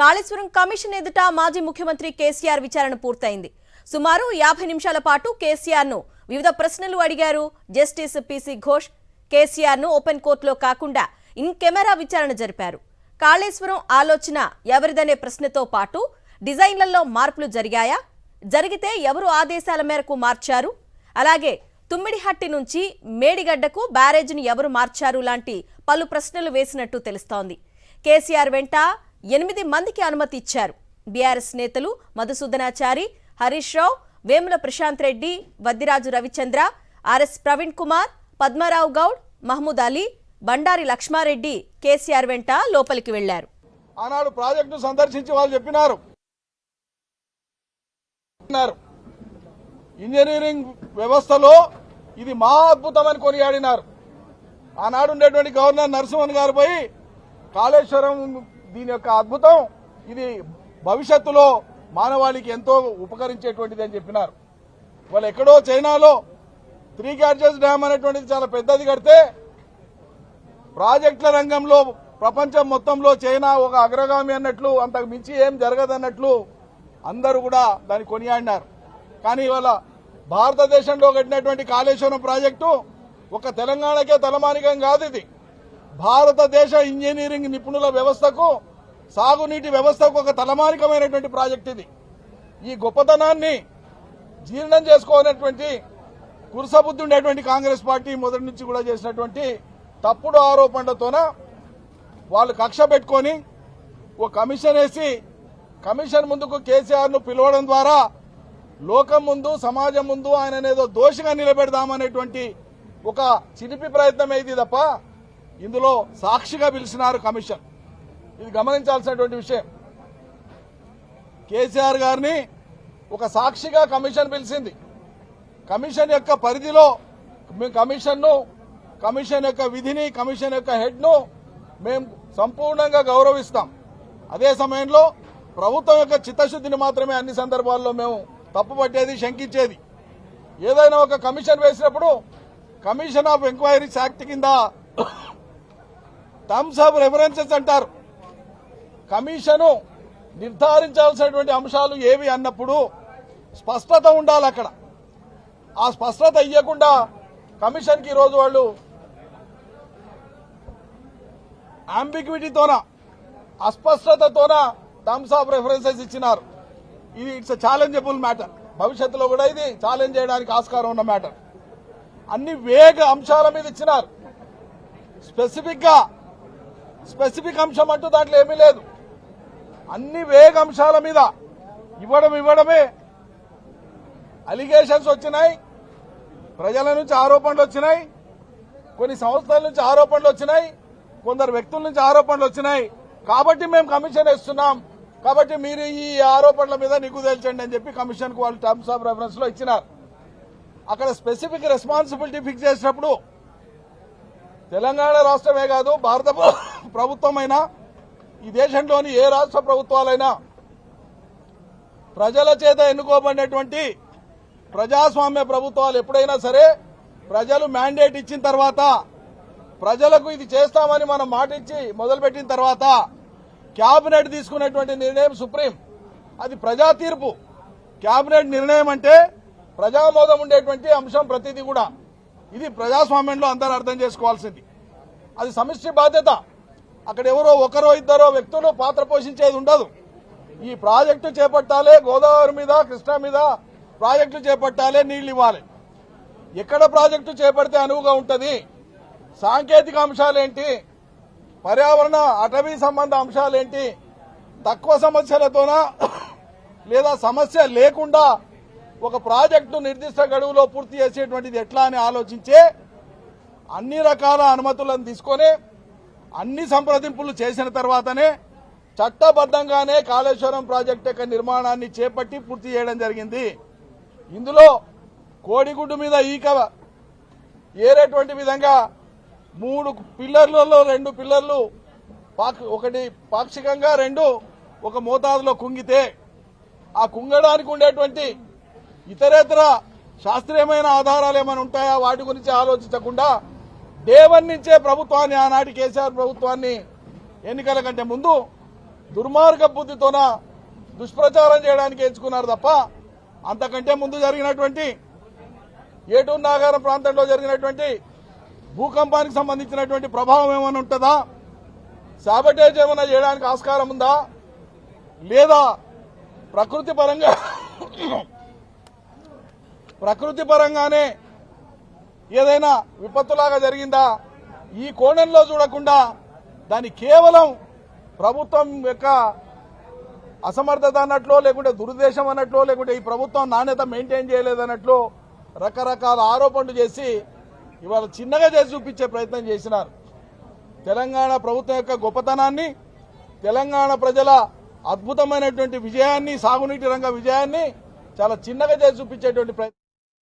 Kaleshwaram commission ఎదుట మాజీ ముఖ్యమంత్రి కేసీఆర్ విచారణ పూర్తయింది. సుమారు 50 నిమిషాల పాటు కేసీఆర్ ను వివిధ ప్రశ్నలు అడిగారు జస్టిస్ పీసీ ఘోష్. కేసీఆర్ ను ఓపెన్ కోర్టులో కాకుండా ఇన్ కెమెరా విచారణ జరిపారు. కాళేశ్వరం ఆలోచన ఎవరిదనే ప్రశ్నతో పాటు డిజైన్లలో మార్పులు జరిగాయా, జరిగితే ఎవరు ఆదేశాల మేరకు మార్చారు, అలాగే తుమ్మిడిహట్టి నుంచి మేడిగడ్డకు బ్యారేజ్ను ఎవరు మార్చారు లాంటి పలు ప్రశ్నలు వేసినట్టు తెలుస్తోంది. కేసీఆర్ వెంట 8 మందికి అనుమతి ఇచ్చారు. బీఆర్ఎస్ నేతలు మధుసూదనాచారి, హరీష్ రావు, వేముల ప్రశాంత్ రెడ్డి, వద్దిరాజు రవిచంద్ర, ఆర్ఎస్ ప్రవీణ్ కుమార్, పద్మారావు గౌడ్, మహమూద్ అలీ, బండారి లక్ష్మారెడ్డి కేసీఆర్ వెంట లోపలికి వెళ్లారు. ఆనాడు ప్రాజెక్టు సందర్శించి వాళ్ళు చెప్పినారు, ఇంజనీరింగ్ వ్యవస్థలో ఇది మా అద్భుతమని కొనియాడినారు. ఆనాడు ఉండేటువంటి గవర్నర్ నరసింహన్ గారు పోయి కాళేశ్వరం దీని యొక్క అద్భుతం, ఇది భవిష్యత్తులో మానవాళికి ఎంతో ఉపకరించేటువంటిది అని చెప్పినారు. వాళ్ళు ఎక్కడో చైనాలో 3 గ్యాడ్జెస్ డ్యామ్ అనేటువంటిది చాలా పెద్దది కడితే ప్రాజెక్టుల రంగంలో ప్రపంచం మొత్తంలో చైనా ఒక అగ్రగామి అన్నట్లు, అంతకు మించి ఏం జరగదన్నట్లు అందరూ కూడా దాన్ని కొనియాడినారు. కానీ ఇవాళ భారతదేశంలో కట్టినటువంటి కాళేశ్వరం ప్రాజెక్టు ఒక తెలంగాణకే తలమానికం కాదు. ఇది భారతదేశ ఇంజనీరింగ్ నిపుణుల వ్యవస్థకు, సాగునీటి వ్యవస్థకు ఒక తలమానికమైనటువంటి ప్రాజెక్ట్ ఇది. ఈ గొప్పతనాన్ని జీర్ణం చేసుకోనటువంటి కురుసబుద్ధి ఉండేటువంటి కాంగ్రెస్ పార్టీ మొదటి నుంచి కూడా చేసినటువంటి తప్పుడు ఆరోపణలతోన వాళ్ళు కక్ష పెట్టుకొని ఓ కమిషన్ వేసి కమిషన్ ముందుకు కేసీఆర్ ను పిలవడం ద్వారా లోకం ముందు, సమాజం ముందు ఆయననేదో దోషిగా నిలబెడదామనేటువంటి ఒక చిలిపి ప్రయత్నం అయింది తప్ప ఇందులో సాక్షిగా పిలిచినారు కమిషన్. ఇది గమనించాల్సినటువంటి విషయం. కేసీఆర్ గారిని ఒక సాక్షిగా కమిషన్ పిలిచింది. కమిషన్ యొక్క పరిధిలో కమిషన్ యొక్క విధిని, కమిషన్ యొక్క హెడ్ ను మేము సంపూర్ణంగా గౌరవిస్తాం. అదే సమయంలో ప్రభుత్వం యొక్క చిత్తశుద్ధిని మాత్రమే అన్ని సందర్భాల్లో మేము తప్పుపట్టేది, శంకించేది. ఏదైనా ఒక కమిషన్ వేసినప్పుడు కమిషన్ ఆఫ్ ఎంక్వైరీస్ యాక్ట్ కింద టర్మ్స్ ఆఫ్ రెఫరెన్సెస్ అంటారు. కమిషను నిర్ధారించాల్సినటువంటి అంశాలు ఏవి అన్నప్పుడు స్పష్టత ఉండాలి. అక్కడ ఆ స్పష్టత ఇవ్వకుండా కమిషన్కి ఈరోజు వాళ్ళు అంబిగ్విటీతోన, అస్పష్టతతోన టర్మ్స్ ఆఫ్ రెఫరెన్సెస్ ఇచ్చినారు. ఇది ఇట్స్ ఛాలెంజబుల్ మ్యాటర్. భవిష్యత్తులో కూడా ఇది ఛాలెంజ్ చేయడానికి ఆస్కారం ఉన్న మ్యాటర్. అన్ని వేగ అంశాల మీద ఇచ్చినారు. స్పెసిఫిక్ అంశం అంటూ దాంట్లో ఏమీ లేదు. అన్ని వేగ అంశాల మీద ఇవ్వడమే. అలిగేషన్స్ వచ్చినాయి, ప్రజల నుంచి ఆరోపణలు వచ్చినాయి, కొన్ని సంస్థల నుంచి ఆరోపణలు వచ్చినాయి, కొందరు వ్యక్తుల నుంచి ఆరోపణలు వచ్చినాయి. కాబట్టి మేము కమిషన్ ఇస్తున్నాం, కాబట్టి మీరు ఈ ఆరోపణల మీద నిగ్గు తేల్చండి అని చెప్పి కమిషన్ కు వాళ్ళు టర్మ్స్ ఆఫ్ రెఫరెన్స్ లో ఇచ్చినారు. అక్కడ స్పెసిఫిక్ రెస్పాన్సిబిలిటీ ఫిక్స్ చేసినప్పుడు తెలంగాణ రాష్ట్రమే కాదు, భారత ప్రభుత్వమైనా, ఈ దేశంలోని ఏ రాష్ట్ర ప్రభుత్వాలైనా ప్రజల చేత ఎన్నుకోబడినటువంటి ప్రజాస్వామ్య ప్రభుత్వాలు ఎప్పుడైనా సరే ప్రజలు మ్యాండేట్ ఇచ్చిన తర్వాత, ప్రజలకు ఇది చేస్తామని మనం మాట ఇచ్చి మొదలుపెట్టిన తర్వాత కేబినెట్ తీసుకున్నటువంటి నిర్ణయం సుప్రీం, అది ప్రజా తీర్పు. కేబినెట్ నిర్ణయం అంటే ప్రజామోదం ఉండేటువంటి అంశం ప్రతిదీ కూడా. ఇది ప్రజాస్వామ్యంలో అందరూ అర్థం చేసుకోవాల్సింది. అది సమిష్టి బాధ్యత. అక్కడ ఎవరో ఒకరో ఇద్దరో వ్యక్తులు పాత్ర పోషించేది ఉండదు. ఈ ప్రాజెక్టు చేపట్టాలి, గోదావరి మీద, కృష్ణా మీద ప్రాజెక్టులు చేపట్టాలి, నీళ్లు ఇవ్వాలి. ఎక్కడ ప్రాజెక్టు చేపడితే అనువుగా ఉంటుంది, సాంకేతిక అంశాలేంటి, పర్యావరణ అటవీ సంబంధ అంశాలేంటి, తక్కువ సమస్యలతోనా లేదా సమస్య లేకుండా ఒక ప్రాజెక్టు నిర్దిష్ట గడువులో పూర్తి చేసేటువంటిది ఎట్లా అని ఆలోచించే అన్ని రకాల అనుమతులను తీసుకొని అన్ని సంప్రదింపులు చేసిన తర్వాతనే చట్టబద్ధంగానే కాళేశ్వరం ప్రాజెక్టు యొక్క నిర్మాణాన్ని చేపట్టి పూర్తి చేయడం జరిగింది. ఇందులో కోడిగుడ్డు మీద ఈక ఏరేటువంటి విధంగా 3 పిల్లర్లలో 2 పిల్లర్లు ఒకటి పాక్షికంగా, 2 ఒక మోతాదులో కుంగితే ఆ కుంగడానికి ఉండేటువంటి ఇతరేతర శాస్త్రీయమైన ఆధారాలు ఏమైనా ఉంటాయా వాటి గురించి ఆలోచించకుండా డే 1 నుంచే ప్రభుత్వాన్ని, ఆనాటి కేసీఆర్ ప్రభుత్వాన్ని ఎన్నికల కంటే ముందు దుర్మార్గ బుద్ధితోన దుష్ప్రచారం చేయడానికి ఎంచుకున్నారు తప్ప అంతకంటే ముందు జరిగినటువంటి ఏటూరు నాగారం ప్రాంతంలో జరిగినటువంటి భూకంపానికి సంబంధించినటువంటి ప్రభావం ఏమైనా ఉంటుందా, సాబటేజ్ ఏమైనా చేయడానికి ఆస్కారం ఉందా, లేదా ప్రకృతి పరంగానే ఏదైనా విపత్తులాగా జరిగిందా, ఈ కోణంలో చూడకుండా దాన్ని కేవలం ప్రభుత్వం యొక్క అసమర్థత అన్నట్లో, లేకుంటే దురుద్దేశం అన్నట్లో, లేకుంటే ఈ ప్రభుత్వం నాణ్యత మెయింటైన్ చేయలేదన్నట్లు రకరకాల ఆరోపణలు చేసి ఇవాళ చిన్నగా చేసి చూపించే ప్రయత్నం చేసినారు. తెలంగాణ ప్రభుత్వం యొక్క గొప్పతనాన్ని, తెలంగాణ ప్రజల అద్భుతమైనటువంటి విజయాన్ని, సాగునీటి రంగ విజయాన్ని చాలా చిన్నగా చేసి చూపించేటువంటి ప్రయత్నం